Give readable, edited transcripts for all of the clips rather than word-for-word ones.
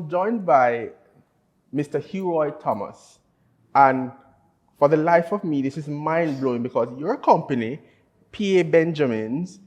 joined by Mr. Hughroy Thomas. And for the life of me, this is mind-blowing because your company, PA Benjamins,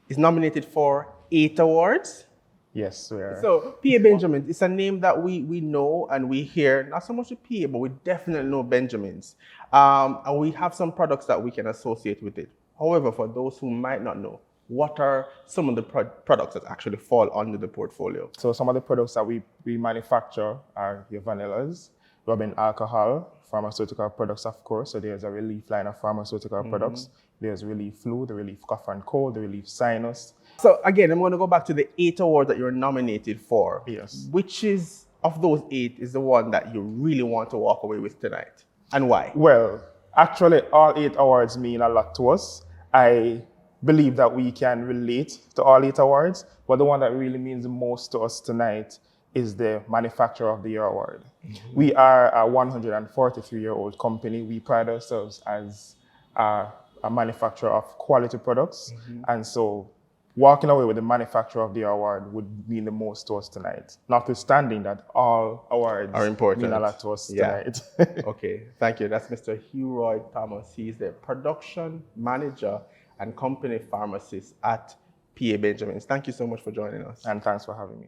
is nominated for 8 awards. Yes, we are. So PA Benjamins, it's a name that we know and we hear, not so much with PA, but we definitely know Benjamins. And we have some products that we can associate with it. However, for those who might not know, what are some of the products that actually fall under the portfolio? So some of the products that we manufacture are your vanillas, rubbing alcohol, pharmaceutical products, of course. So there's a relief line of pharmaceutical products. There's relief flu, the relief cough and cold, the relief sinus. So again, I'm going to go back to the 8 awards that you're nominated for. Yes. Which is, of those 8, is the one that you really want to walk away with tonight? And why? Well, actually, all 8 awards mean a lot to us. I believe that we can relate to all 8 awards, but the one that really means the most to us tonight is the Manufacturer of the Year award. We are a 143-year-old company. We pride ourselves as a manufacturer of quality products. And so walking away with the Manufacturer of the Year award would mean the most to us tonight. Notwithstanding that all awards are important. Mean a lot to us tonight. Okay, thank you. That's Mr. Hughroy Thomas. He's the production manager and company pharmacist at PA Benjamins. Thank you so much for joining us. And thanks for having me.